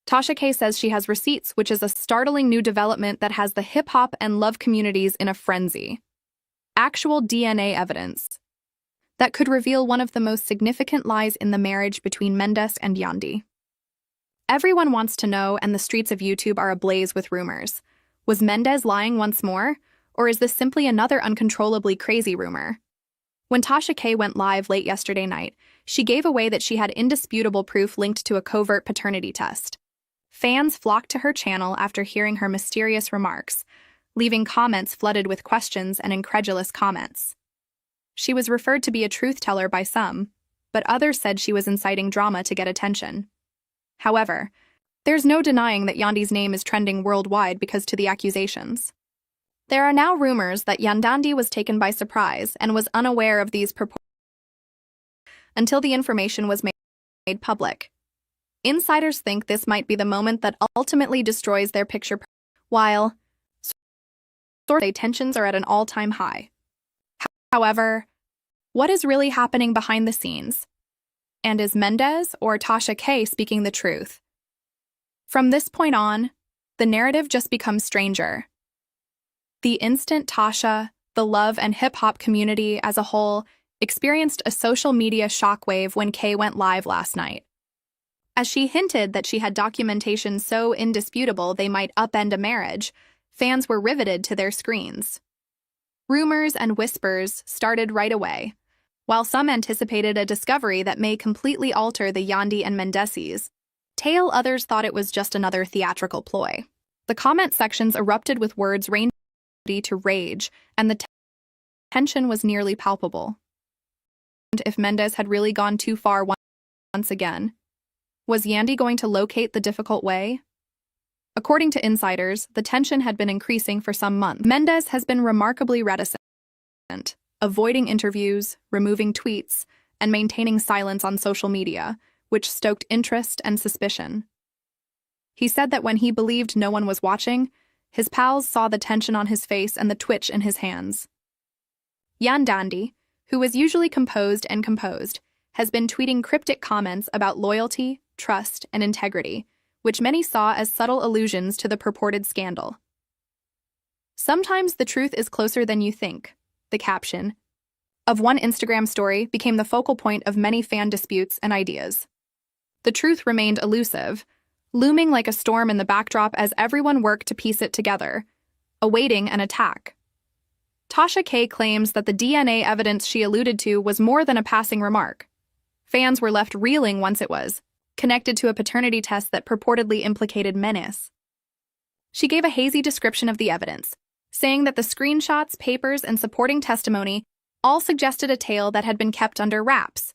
Tasha K says she has receipts, which is a startling new development that has the hip-hop and love communities in a frenzy. Actual DNA evidence that could reveal one of the most significant lies in the marriage between Mendeecees and Yandhi. Everyone wants to know, and the streets of YouTube are ablaze with rumors. Was Mendeecees lying once more, or is this simply another uncontrollably crazy rumor? When Tasha K went live late yesterday night, she gave away that she had indisputable proof linked to a covert paternity test. Fans flocked to her channel after hearing her mysterious remarks, leaving comments flooded with questions and incredulous comments. She was referred to be a truth-teller by some, but others said she was inciting drama to get attention. However, there's no denying that Yandhi's name is trending worldwide because to the accusations. There are now rumors that Yandhi was taken by surprise and was unaware of these purports until the information was made public. Insiders think this might be the moment that ultimately destroys their picture, while tensions are at an all-time high. However, what is really happening behind the scenes? And is Mendeecees or Tasha K speaking the truth? From this point on, the narrative just becomes stranger. The instant Tasha, the love and hip-hop community as a whole, experienced a social media shockwave when K went live last night. As she hinted that she had documentation so indisputable they might upend a marriage, fans were riveted to their screens. Rumors and whispers started right away, while some anticipated a discovery that may completely alter the Yandhi and Mendeecees tale, others thought it was just another theatrical ploy. The comment sections erupted with words ranging to rage, and the tension was nearly palpable. And if Mendeecees had really gone too far once again, was Yandhi going to locate the difficult way? According to insiders, the tension had been increasing for some months. Mendeecees has been remarkably reticent, avoiding interviews, removing tweets, and maintaining silence on social media, which stoked interest and suspicion. He said that when he believed no one was watching, his pals saw the tension on his face and the twitch in his hands. Yandhi, who was usually composed, has been tweeting cryptic comments about loyalty, trust, and integrity, which many saw as subtle allusions to the purported scandal. Sometimes the truth is closer than you think, the caption of one Instagram story became the focal point of many fan disputes and ideas. The truth remained elusive, looming like a storm in the backdrop as everyone worked to piece it together, awaiting an attack. Tasha K claims that the DNA evidence she alluded to was more than a passing remark. Fans were left reeling once it was connected to a paternity test that purportedly implicated Mendeecees. She gave a hazy description of the evidence, saying that the screenshots, papers, and supporting testimony all suggested a tale that had been kept under wraps.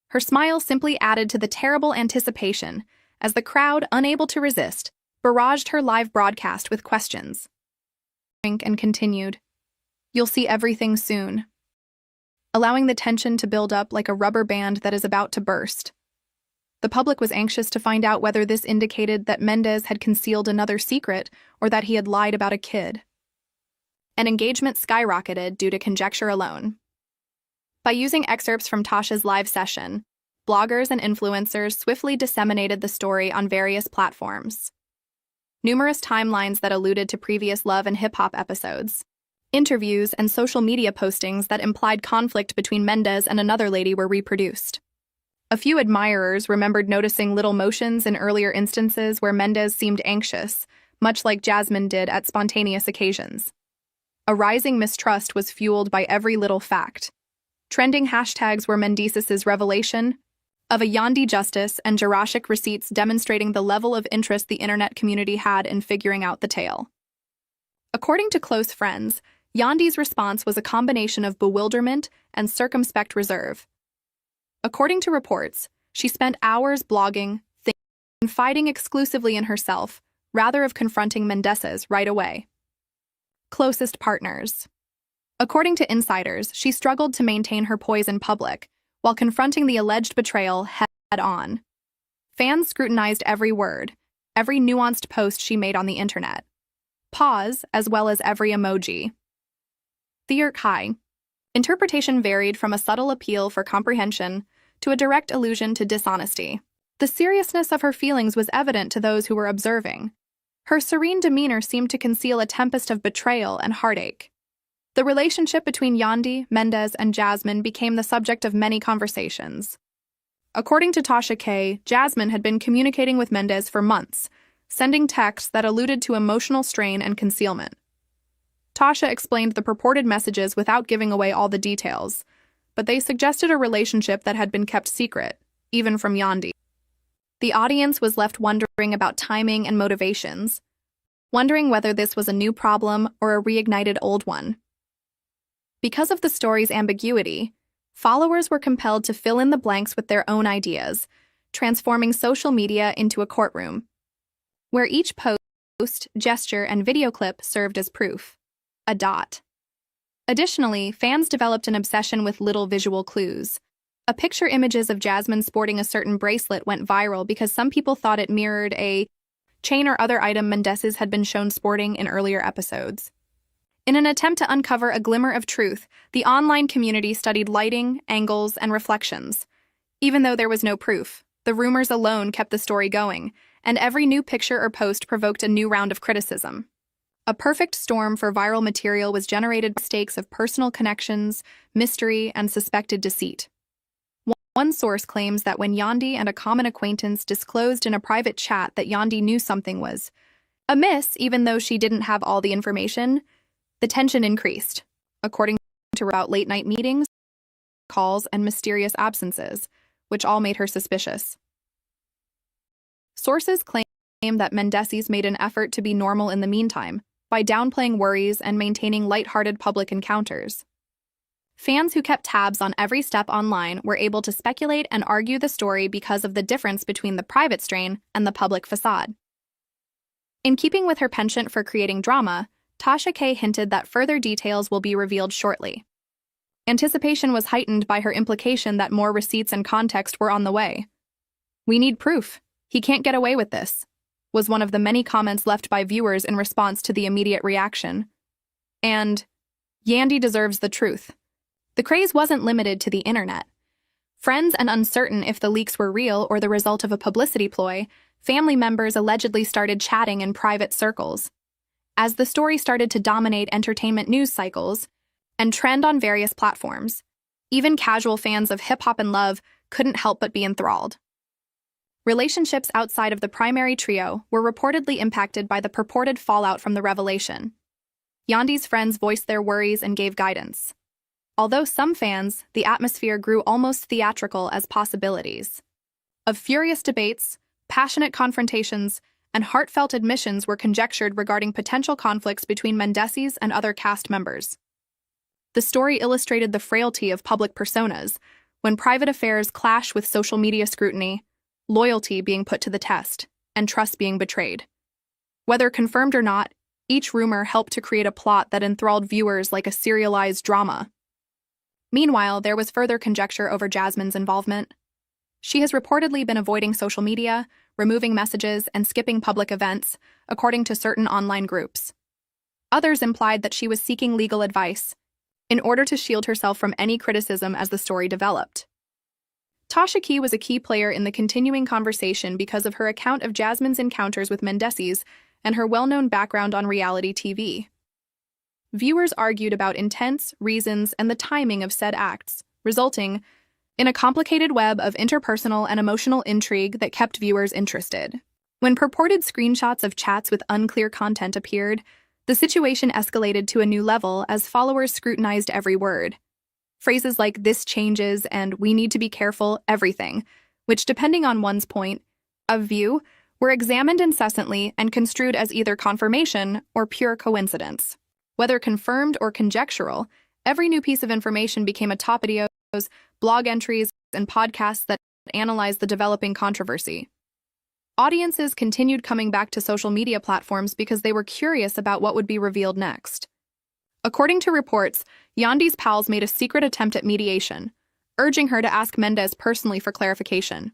Her smile simply added to the terrible anticipation as the crowd, unable to resist, barraged her live broadcast with questions. And continued, "You'll see everything soon," allowing the tension to build up like a rubber band that is about to burst. The public was anxious to find out whether this indicated that Mendeecees had concealed another secret or that he had lied about a kid. And engagement skyrocketed due to conjecture alone. By using excerpts from Tasha's live session, bloggers and influencers swiftly disseminated the story on various platforms. Numerous timelines that alluded to previous love and hip-hop episodes, interviews, and social media postings that implied conflict between Mendeecees and another lady were reproduced. A few admirers remembered noticing little motions in earlier instances where Mendeecees seemed anxious, much like Jasmine did at spontaneous occasions. A rising mistrust was fueled by every little fact. Trending hashtags were Mendeecees' revelation of a Yandhi justice and Jurassic receipts demonstrating the level of interest the internet community had in figuring out the tale. According to close friends, Yandhi's response was a combination of bewilderment and circumspect reserve. According to reports, she spent hours blogging, confiding exclusively in herself, rather of confronting Mendeecees right away. Closest partners. According to insiders, she struggled to maintain her poise in public, while confronting the alleged betrayal head-on. Fans scrutinized every word, every nuanced post she made on the internet. Pause, as well as every emoji. High. Interpretation varied from a subtle appeal for comprehension to a direct allusion to dishonesty. The seriousness of her feelings was evident to those who were observing. Her serene demeanor seemed to conceal a tempest of betrayal and heartache. The relationship between Yandhi, Mendeecees, and Jasmine became the subject of many conversations. According to Tasha K., Jasmine had been communicating with Mendeecees for months, sending texts that alluded to emotional strain and concealment. Tasha explained the purported messages without giving away all the details, but they suggested a relationship that had been kept secret, even from Yandhi. The audience was left wondering about timing and motivations, wondering whether this was a new problem or a reignited old one. Because of the story's ambiguity, followers were compelled to fill in the blanks with their own ideas, transforming social media into a courtroom, where each post, gesture, and video clip served as proof. A dot. Additionally, fans developed an obsession with little visual clues. A picture images of Jasmine sporting a certain bracelet went viral because some people thought it mirrored a chain or other item Mendeecees had been shown sporting in earlier episodes. In an attempt to uncover a glimmer of truth, the online community studied lighting, angles, and reflections. Even though there was no proof, the rumors alone kept the story going, and every new picture or post provoked a new round of criticism. A perfect storm for viral material was generated by mistakes of personal connections, mystery, and suspected deceit. One source claims that when Yandhi and a common acquaintance disclosed in a private chat that Yandhi knew something was amiss, even though she didn't have all the information, the tension increased, according to about late-night meetings, calls, and mysterious absences, which all made her suspicious. Sources claim that Mendeecees made an effort to be normal in the meantime, by downplaying worries and maintaining light-hearted public encounters. Fans who kept tabs on every step online were able to speculate and argue the story because of the difference between the private strain and the public facade. In keeping with her penchant for creating drama, Tasha K. hinted that further details will be revealed shortly. Anticipation was heightened by her implication that more receipts and context were on the way. "We need proof. He can't get away with this," was one of the many comments left by viewers in response to the immediate reaction. And, "Yandhi deserves the truth." The craze wasn't limited to the internet. Friends and uncertain if the leaks were real or the result of a publicity ploy, family members allegedly started chatting in private circles. As the story started to dominate entertainment news cycles and trend on various platforms, even casual fans of hip-hop and love couldn't help but be enthralled. Relationships outside of the primary trio were reportedly impacted by the purported fallout from the revelation. Yandhi's friends voiced their worries and gave guidance. Although some fans, the atmosphere grew almost theatrical as possibilities. Of furious debates, passionate confrontations, and heartfelt admissions were conjectured regarding potential conflicts between Mendeecees and other cast members. The story illustrated the frailty of public personas when private affairs clash with social media scrutiny, loyalty being put to the test, and trust being betrayed. Whether confirmed or not, each rumor helped to create a plot that enthralled viewers like a serialized drama. Meanwhile, there was further conjecture over Jasmine's involvement. She has reportedly been avoiding social media, removing messages, and skipping public events, according to certain online groups. Others implied that she was seeking legal advice in order to shield herself from any criticism as the story developed. Tasha K was a key player in the continuing conversation because of her account of Jasmine's encounters with Mendeecees and her well-known background on reality TV. Viewers argued about intents, reasons, and the timing of said acts, resulting in a complicated web of interpersonal and emotional intrigue that kept viewers interested. When purported screenshots of chats with unclear content appeared, the situation escalated to a new level as followers scrutinized every word. Phrases like "this changes" and "we need to be careful, everything," which, depending on one's point of view, were examined incessantly and construed as either confirmation or pure coincidence. Whether confirmed or conjectural, every new piece of information became a top videos, blog entries, and podcasts that analyzed the developing controversy. Audiences continued coming back to social media platforms because they were curious about what would be revealed next. According to reports, Yandhi's pals made a secret attempt at mediation, urging her to ask Mendeecees personally for clarification.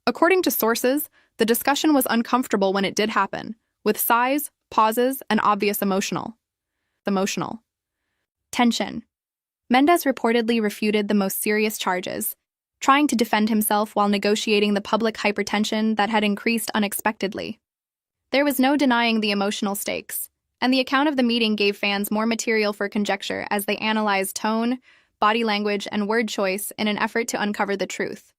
According to sources, the discussion was uncomfortable when it did happen, with sighs, pauses, and obvious emotional tension. Mendeecees reportedly refuted the most serious charges, trying to defend himself while negotiating the public hypertension that had increased unexpectedly. There was no denying the emotional stakes, and the account of the meeting gave fans more material for conjecture as they analyzed tone, body language, and word choice in an effort to uncover the truth.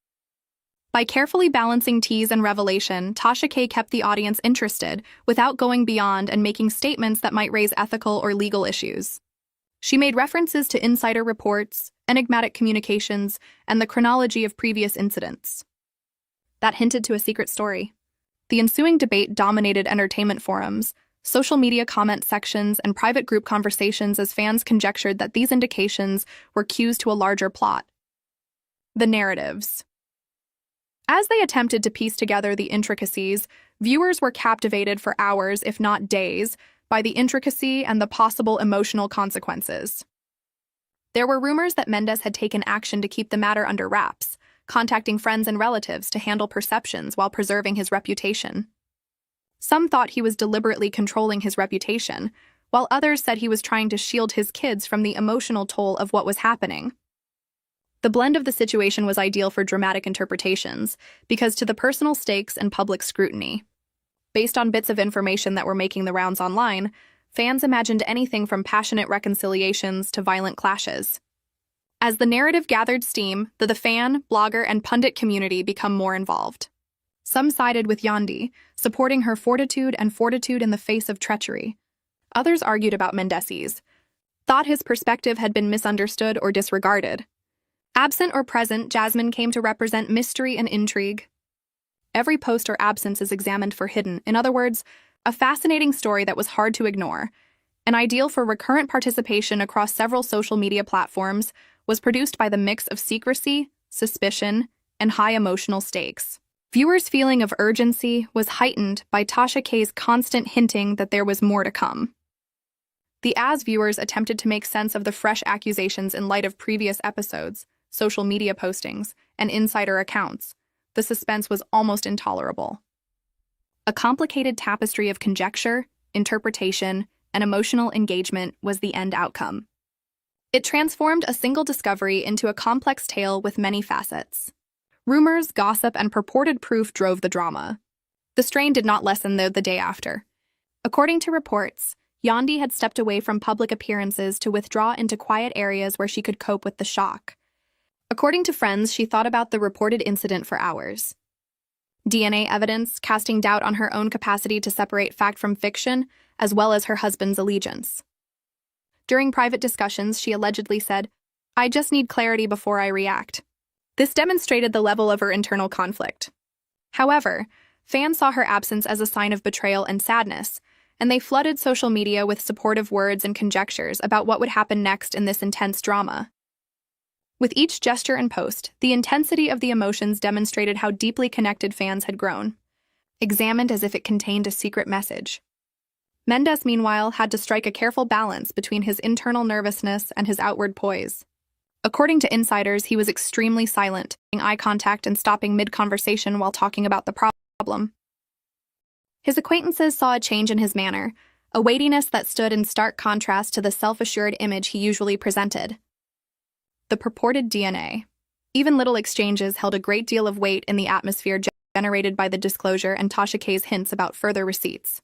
By carefully balancing tease and revelation, Tasha K kept the audience interested without going beyond and making statements that might raise ethical or legal issues. She made references to insider reports, enigmatic communications, and the chronology of previous incidents that hinted to a secret story. The ensuing debate dominated entertainment forums, social media comment sections, and private group conversations as fans conjectured that these indications were cues to a larger plot. The narratives. As they attempted to piece together the intricacies, viewers were captivated for hours, if not days, by the intricacy and the possible emotional consequences. There were rumors that Mendeecees had taken action to keep the matter under wraps, contacting friends and relatives to handle perceptions while preserving his reputation. Some thought he was deliberately controlling his reputation, while others said he was trying to shield his kids from the emotional toll of what was happening. The blend of the situation was ideal for dramatic interpretations, because to the personal stakes and public scrutiny. Based on bits of information that were making the rounds online, fans imagined anything from passionate reconciliations to violent clashes. As the narrative gathered steam, the fan, blogger, and pundit community become more involved. Some sided with Yandi, supporting her fortitude in the face of treachery. Others argued about Mendeecees, thought his perspective had been misunderstood or disregarded. Absent or present, Jasmine came to represent mystery and intrigue. Every post or absence is examined for hidden, in other words, a fascinating story that was hard to ignore. An ideal for recurrent participation across several social media platforms, was produced by the mix of secrecy, suspicion, and high emotional stakes. Viewers' feeling of urgency was heightened by Tasha K's constant hinting that there was more to come. As viewers attempted to make sense of the fresh accusations in light of previous episodes, social media postings, and insider accounts, the suspense was almost intolerable. A complicated tapestry of conjecture, interpretation, and emotional engagement was the end outcome. It transformed a single discovery into a complex tale with many facets. Rumors, gossip, and purported proof drove the drama. The strain did not lessen the day after. According to reports, Yandi had stepped away from public appearances to withdraw into quiet areas where she could cope with the shock. According to friends, she thought about the reported incident for hours. DNA evidence casting doubt on her own capacity to separate fact from fiction, as well as her husband's allegiance. During private discussions, she allegedly said, "I just need clarity before I react." This demonstrated the level of her internal conflict. However, fans saw her absence as a sign of betrayal and sadness, and they flooded social media with supportive words and conjectures about what would happen next in this intense drama. With each gesture and post, the intensity of the emotions demonstrated how deeply connected fans had grown, examined as if it contained a secret message. Mendeecees, meanwhile, had to strike a careful balance between his internal nervousness and his outward poise. According to insiders, he was extremely silent, making eye contact and stopping mid-conversation while talking about the problem. His acquaintances saw a change in his manner, a weightiness that stood in stark contrast to the self-assured image he usually presented. The purported DNA. Even little exchanges held a great deal of weight in the atmosphere generated by the disclosure and Tasha K's hints about further receipts.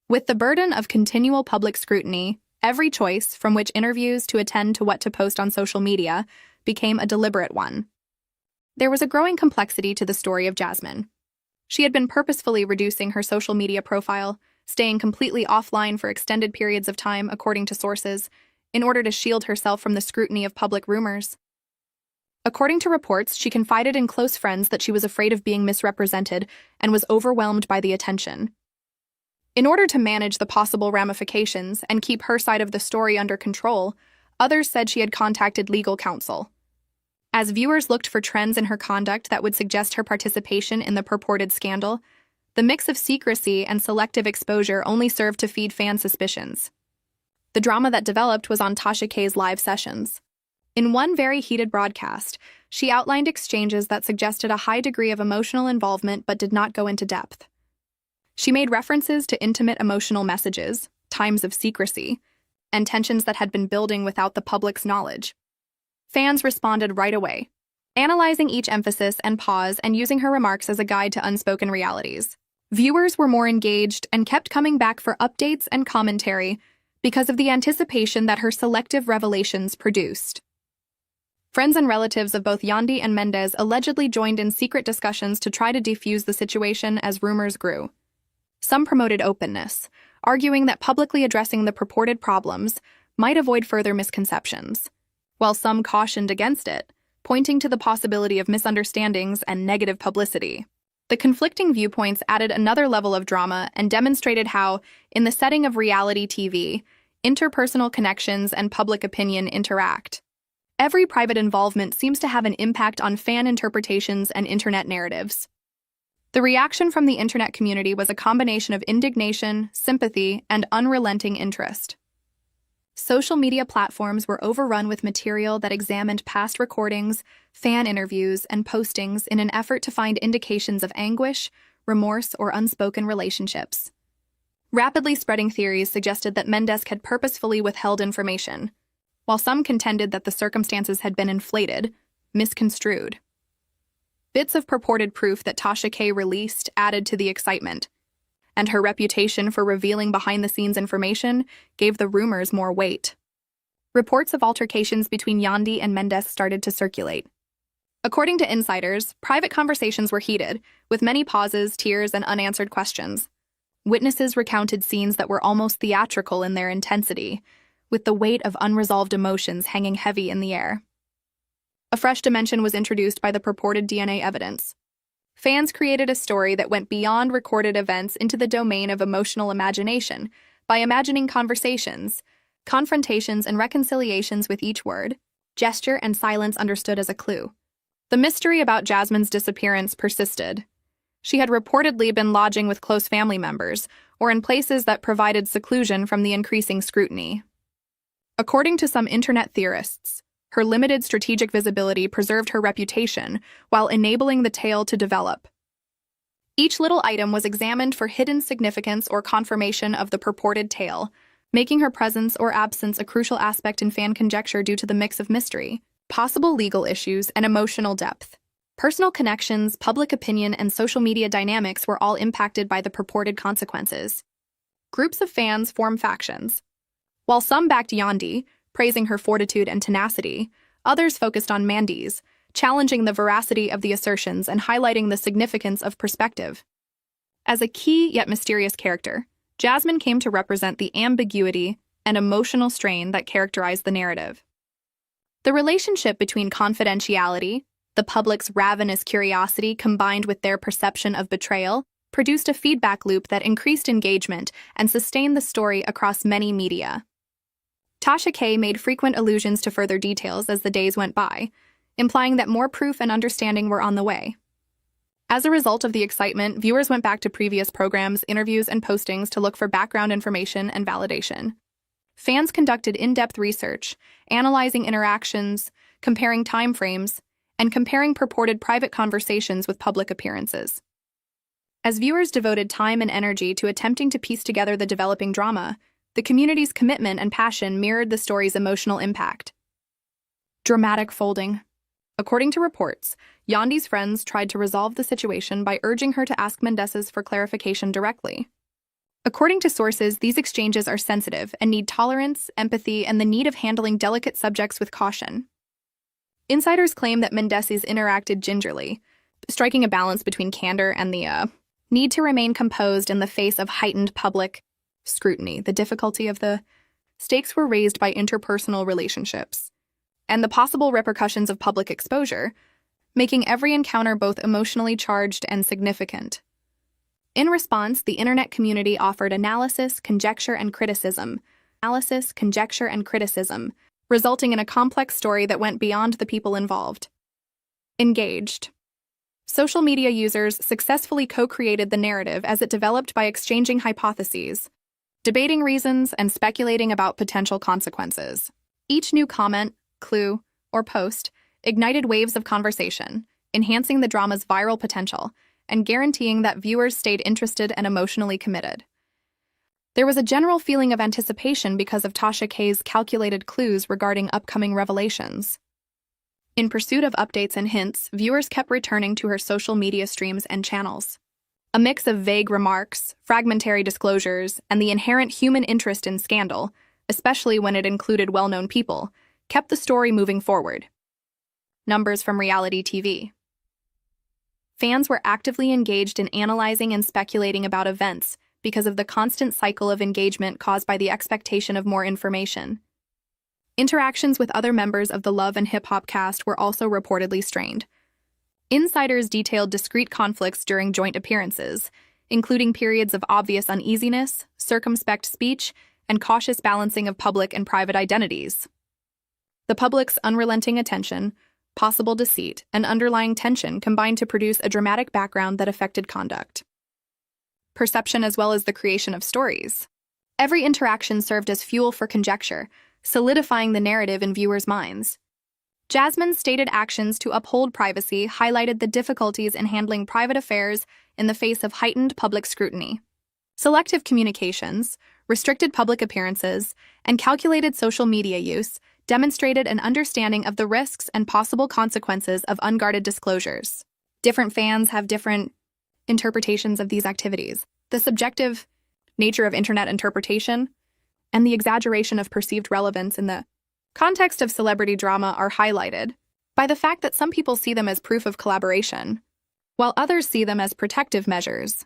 With the burden of continual public scrutiny, every choice, from which interviews to attend to what to post on social media, became a deliberate one. There was a growing complexity to the story of Jasmine. She had been purposefully reducing her social media profile, staying completely offline for extended periods of time, according to sources, in order to shield herself from the scrutiny of public rumors. According to reports, she confided in close friends that she was afraid of being misrepresented and was overwhelmed by the attention. In order to manage the possible ramifications and keep her side of the story under control, others said she had contacted legal counsel. As viewers looked for trends in her conduct that would suggest her participation in the purported scandal, the mix of secrecy and selective exposure only served to feed fan suspicions. The drama that developed was on Tasha K's live sessions. In one very heated broadcast, she outlined exchanges that suggested a high degree of emotional involvement but did not go into depth. She made references to intimate emotional messages, times of secrecy, and tensions that had been building without the public's knowledge. Fans responded right away. analyzing each emphasis and pause and using her remarks as a guide to unspoken realities. Viewers were more engaged and kept coming back for updates and commentary because of the anticipation that her selective revelations produced. Friends and relatives of both Yandhi and Mendeecees allegedly joined in secret discussions to try to defuse the situation as rumors grew. Some promoted openness, arguing that publicly addressing the purported problems might avoid further misconceptions, while some cautioned against it, pointing to the possibility of misunderstandings and negative publicity. The conflicting viewpoints added another level of drama and demonstrated how, in the setting of reality TV, interpersonal connections and public opinion interact. Every private involvement seems to have an impact on fan interpretations and internet narratives. The reaction from the internet community was a combination of indignation, sympathy, and unrelenting interest. Social media platforms were overrun with material that examined past recordings, fan interviews, and postings in an effort to find indications of anguish, remorse, or unspoken relationships. Rapidly spreading theories suggested that Mendeecees had purposefully withheld information, while some contended that the circumstances had been inflated, misconstrued. Bits of purported proof that Tasha K released added to the excitement, and her reputation for revealing behind-the-scenes information gave the rumors more weight. Reports of altercations between Yandhi and Mendeecees started to circulate. According to insiders, private conversations were heated, with many pauses, tears, and unanswered questions. Witnesses recounted scenes that were almost theatrical in their intensity, with the weight of unresolved emotions hanging heavy in the air. A fresh dimension was introduced by the purported DNA evidence. Fans created a story that went beyond recorded events into the domain of emotional imagination by imagining conversations, confrontations, and reconciliations with each word, gesture, and silence understood as a clue. The mystery about Jasmine's disappearance persisted. She had reportedly been lodging with close family members or in places that provided seclusion from the increasing scrutiny. According to some internet theorists, her limited strategic visibility preserved her reputation while enabling the tale to develop. Each little item was examined for hidden significance or confirmation of the purported tale, making her presence or absence a crucial aspect in fan conjecture due to the mix of mystery, possible legal issues, and emotional depth. Personal connections, public opinion, and social media dynamics were all impacted by the purported consequences. Groups of fans formed factions. While some backed Yandhi, praising her fortitude and tenacity, others focused on Mendeecees, challenging the veracity of the assertions and highlighting the significance of perspective. As a key yet mysterious character, Jasmine came to represent the ambiguity and emotional strain that characterized the narrative. The relationship between confidentiality, the public's ravenous curiosity combined with their perception of betrayal, produced a feedback loop that increased engagement and sustained the story across many media. Tasha K made frequent allusions to further details as the days went by, implying that more proof and understanding were on the way. As a result of the excitement, viewers went back to previous programs, interviews, and postings to look for background information and validation. Fans conducted in-depth research, analyzing interactions, comparing timeframes, and comparing purported private conversations with public appearances. As viewers devoted time and energy to attempting to piece together the developing drama, the community's commitment and passion mirrored the story's emotional impact. Dramatic folding. According to reports, Yandhi's friends tried to resolve the situation by urging her to ask Mendeecees for clarification directly. According to sources, these exchanges are sensitive and need tolerance, empathy, and the need of handling delicate subjects with caution. Insiders claim that Mendeecees interacted gingerly, striking a balance between candor and the need to remain composed in the face of heightened public scrutiny. The difficulty of the stakes were raised by interpersonal relationships and the possible repercussions of public exposure, making every encounter both emotionally charged and significant. In response, the internet community offered analysis, conjecture, and criticism, resulting in a complex story that went beyond the people involved. Engaged. Social media users successfully co-created the narrative as it developed by exchanging hypotheses, debating reasons, and speculating about potential consequences. Each new comment, clue, or post ignited waves of conversation, enhancing the drama's viral potential and guaranteeing that viewers stayed interested and emotionally committed. There was a general feeling of anticipation because of Tasha K's calculated clues regarding upcoming revelations. In pursuit of updates and hints, viewers kept returning to her social media streams and channels. A mix of vague remarks, fragmentary disclosures, and the inherent human interest in scandal, especially when it included well-known people, kept the story moving forward. Numbers from reality TV. Fans were actively engaged in analyzing and speculating about events because of the constant cycle of engagement caused by the expectation of more information. Interactions with other members of the Love and Hip Hop cast were also reportedly strained. Insiders detailed discrete conflicts during joint appearances, including periods of obvious uneasiness, circumspect speech, and cautious balancing of public and private identities. The public's unrelenting attention, possible deceit, and underlying tension combined to produce a dramatic background that affected conduct, perception, as well as the creation of stories. Every interaction served as fuel for conjecture, solidifying the narrative in viewers' minds. Jasmine's stated actions to uphold privacy highlighted the difficulties in handling private affairs in the face of heightened public scrutiny. Selective communications, restricted public appearances, and calculated social media use demonstrated an understanding of the risks and possible consequences of unguarded disclosures. Different fans have different interpretations of these activities. The subjective nature of internet interpretation and the exaggeration of perceived relevance in the context of celebrity drama are highlighted by the fact that some people see them as proof of collaboration, while others see them as protective measures.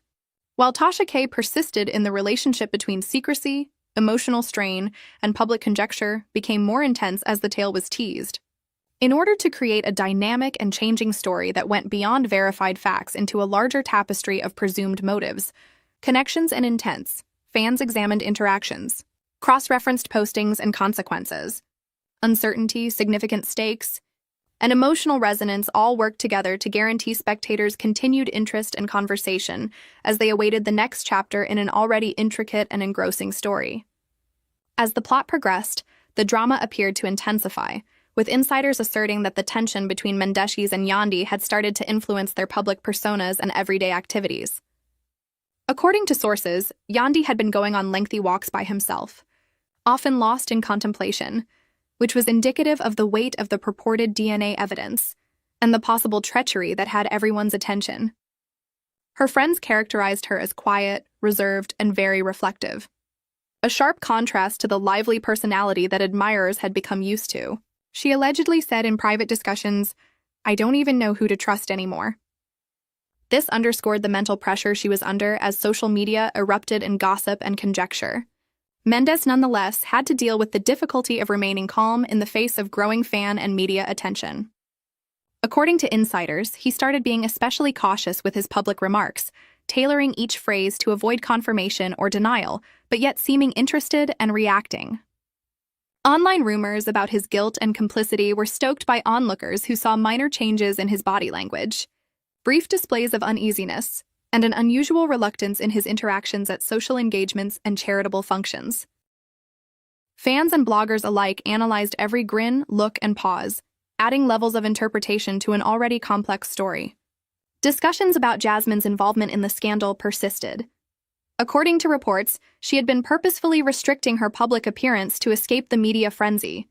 While Tasha K persisted in the relationship between secrecy, emotional strain, and public conjecture became more intense as the tale was teased. In order to create a dynamic and changing story that went beyond verified facts into a larger tapestry of presumed motives, connections, and intents, fans examined interactions, cross-referenced postings and consequences. Uncertainty, significant stakes, and emotional resonance all worked together to guarantee spectators continued interest and conversation as they awaited the next chapter in an already intricate and engrossing story. As the plot progressed, the drama appeared to intensify, with insiders asserting that the tension between Mendeecees and Yandi had started to influence their public personas and everyday activities. According to sources, Yandi had been going on lengthy walks by himself, often lost in contemplation, which was indicative of the weight of the purported DNA evidence and the possible treachery that had everyone's attention. Her friends characterized her as quiet, reserved, and very reflective, a sharp contrast to the lively personality that admirers had become used to. She allegedly said in private discussions, "I don't even know who to trust anymore." This underscored the mental pressure she was under as social media erupted in gossip and conjecture. Mendes nonetheless had to deal with the difficulty of remaining calm in the face of growing fan and media attention. According to insiders, he started being especially cautious with his public remarks, tailoring each phrase to avoid confirmation or denial, but yet seeming interested and reacting. Online rumors about his guilt and complicity were stoked by onlookers who saw minor changes in his body language, brief displays of uneasiness, and an unusual reluctance in his interactions at social engagements and charitable functions. Fans and bloggers alike analyzed every grin, look, and pause, adding levels of interpretation to an already complex story. Discussions about Jasmine's involvement in the scandal persisted. According to reports, she had been purposefully restricting her public appearance to escape the media frenzy.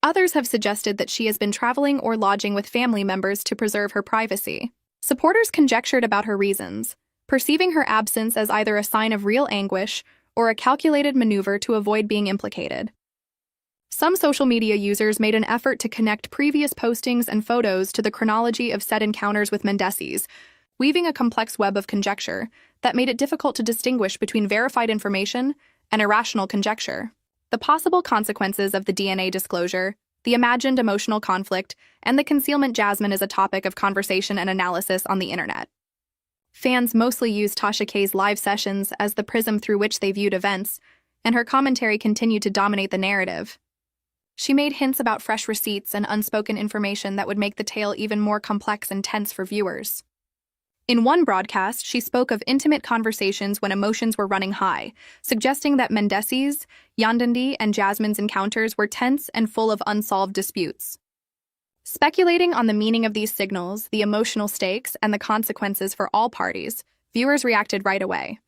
Others have suggested that she has been traveling or lodging with family members to preserve her privacy. Supporters conjectured about her reasons, perceiving her absence as either a sign of real anguish or a calculated maneuver to avoid being implicated. Some social media users made an effort to connect previous postings and photos to the chronology of said encounters with Mendeecees, weaving a complex web of conjecture that made it difficult to distinguish between verified information and irrational conjecture. The possible consequences of the DNA disclosure, the imagined emotional conflict, and the concealment Jasmine is a topic of conversation and analysis on the internet. Fans mostly used Tasha K's live sessions as the prism through which they viewed events, and her commentary continued to dominate the narrative. She made hints about fresh receipts and unspoken information that would make the tale even more complex and tense for viewers. In one broadcast, she spoke of intimate conversations when emotions were running high, suggesting that Mendeecees, Yandandi, and Jasmine's encounters were tense and full of unsolved disputes. Speculating on the meaning of these signals, the emotional stakes, and the consequences for all parties, viewers reacted right away.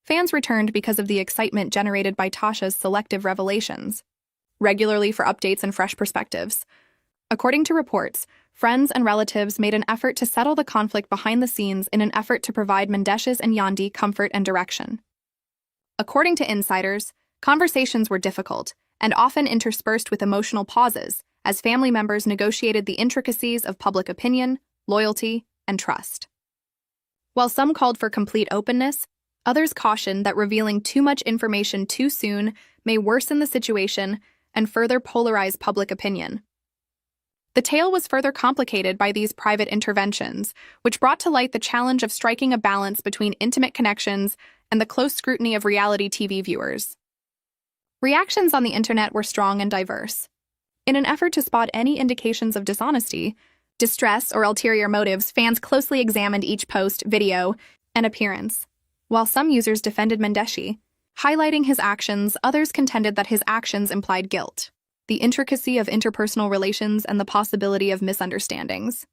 Fans returned because of the excitement generated by Tasha's selective revelations, regularly for updates and fresh perspectives. According to reports, friends and relatives made an effort to settle the conflict behind the scenes in an effort to provide Mendeecees and Yandi comfort and direction. According to insiders, conversations were difficult and often interspersed with emotional pauses as family members negotiated the intricacies of public opinion, loyalty, and trust. While some called for complete openness, others cautioned that revealing too much information too soon may worsen the situation and further polarize public opinion. The tale was further complicated by these private interventions, which brought to light the challenge of striking a balance between intimate connections and the close scrutiny of reality TV viewers. Reactions on the internet were strong and diverse. In an effort to spot any indications of dishonesty, distress, or ulterior motives, fans closely examined each post, video, and appearance. While some users defended Mendeecees, highlighting his actions, others contended that his actions implied guilt, the intricacy of interpersonal relations, and the possibility of misunderstandings.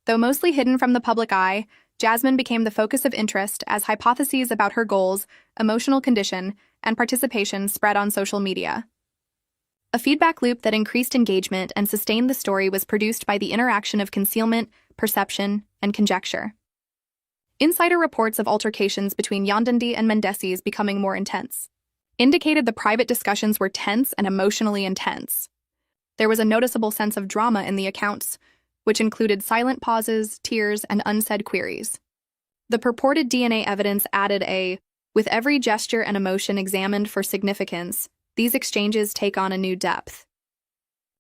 Though mostly hidden from the public eye, Jasmine became the focus of interest as hypotheses about her goals, emotional condition, and participation spread on social media. A feedback loop that increased engagement and sustained the story was produced by the interaction of concealment, perception, and conjecture. Insider reports of altercations between Yandi and Mendeecees becoming more intense indicated the private discussions were tense and emotionally intense. There was a noticeable sense of drama in the accounts, which included silent pauses, tears, and unsaid queries. The purported DNA evidence added with every gesture and emotion examined for significance, these exchanges take on a new depth.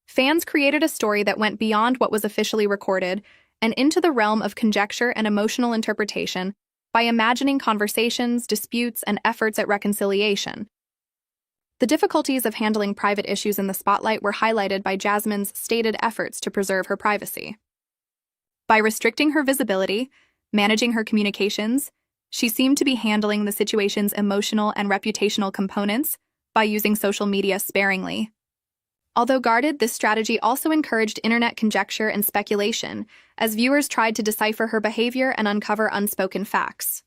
Fans created a story that went beyond what was officially recorded and into the realm of conjecture and emotional interpretation by imagining conversations, disputes, and efforts at reconciliation. The difficulties of handling private issues in the spotlight were highlighted by Jasmine's stated efforts to preserve her privacy. By restricting her visibility, managing her communications, she seemed to be handling the situation's emotional and reputational components by using social media sparingly. Although guarded, this strategy also encouraged internet conjecture and speculation as viewers tried to decipher her behavior and uncover unspoken facts.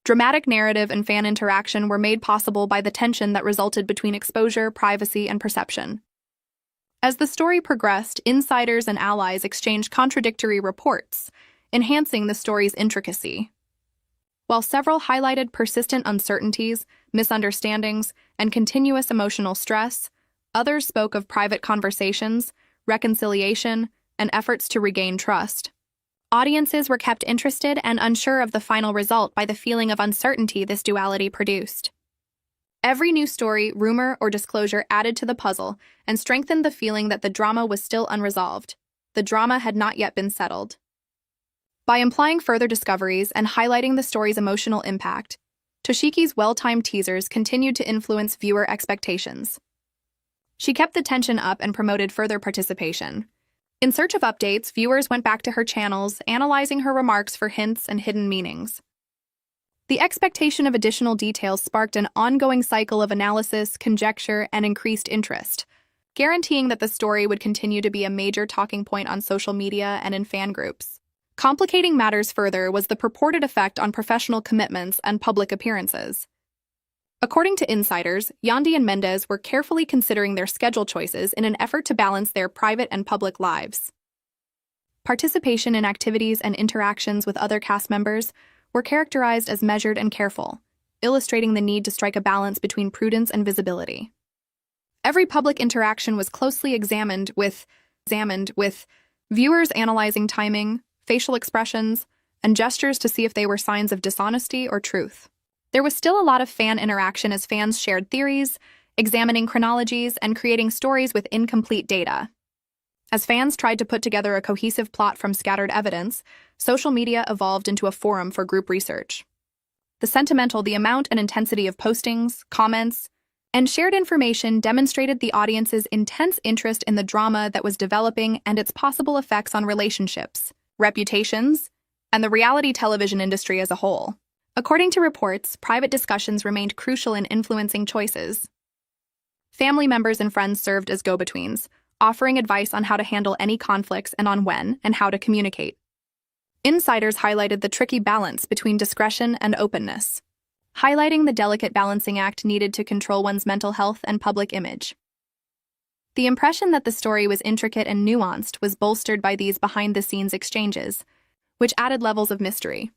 Dramatic narrative and fan interaction were made possible by the tension that resulted between exposure, privacy, and perception. As the story progressed, insiders and allies exchanged contradictory reports, enhancing the story's intricacy. While several highlighted persistent uncertainties, misunderstandings, and continuous emotional stress, others spoke of private conversations, reconciliation, and efforts to regain trust. Audiences were kept interested and unsure of the final result by the feeling of uncertainty this duality produced. Every new story, rumor, or disclosure added to the puzzle and strengthened the feeling that the drama was still unresolved. The drama had not yet been settled. By implying further discoveries and highlighting the story's emotional impact, Toshiki's well-timed teasers continued to influence viewer expectations. She kept the tension up and promoted further participation. In search of updates, viewers went back to her channels, analyzing her remarks for hints and hidden meanings. The expectation of additional details sparked an ongoing cycle of analysis, conjecture, and increased interest, guaranteeing that the story would continue to be a major talking point on social media and in fan groups. Complicating matters further was the purported effect on professional commitments and public appearances. According to insiders, Yandi and Mendeecees were carefully considering their schedule choices in an effort to balance their private and public lives. Participation in activities and interactions with other cast members were characterized as measured and careful, illustrating the need to strike a balance between prudence and visibility. Every public interaction was closely examined with viewers analyzing timing, facial expressions, and gestures to see if they were signs of dishonesty or truth. There was still a lot of fan interaction as fans shared theories, examining chronologies, and creating stories with incomplete data. As fans tried to put together a cohesive plot from scattered evidence, social media evolved into a forum for group research. The amount and intensity of postings, comments, and shared information demonstrated the audience's intense interest in the drama that was developing and its possible effects on relationships, reputations, and the reality television industry as a whole. According to reports, private discussions remained crucial in influencing choices. Family members and friends served as go-betweens, offering advice on how to handle any conflicts and on when and how to communicate. Insiders highlighted the tricky balance between discretion and openness, highlighting the delicate balancing act needed to control one's mental health and public image. The impression that the story was intricate and nuanced was bolstered by these behind-the-scenes exchanges, which added levels of mystery.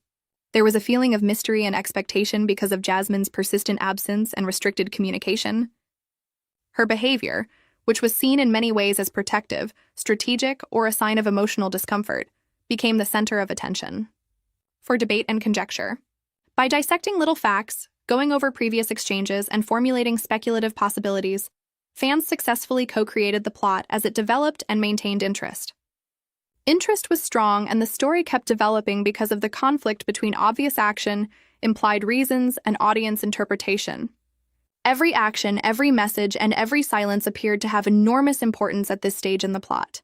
There was a feeling of mystery and expectation because of Jasmine's persistent absence and restricted communication. Her behavior, which was seen in many ways as protective, strategic, or a sign of emotional discomfort, became the center of attention. For debate and conjecture. By dissecting little facts, going over previous exchanges, and formulating speculative possibilities, fans successfully co-created the plot as it developed and maintained interest. Interest was strong, and the story kept developing because of the conflict between obvious action, implied reasons, and audience interpretation. Every action, every message, and every silence appeared to have enormous importance at this stage in the plot.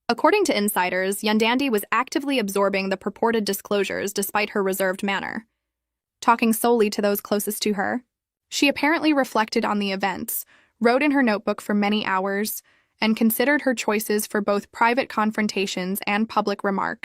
According to insiders, Yandandi was actively absorbing the purported disclosures despite her reserved manner. Talking solely to those closest to her, she apparently reflected on the events, wrote in her notebook for many hours, and considered her choices for both private confrontations and public remarks.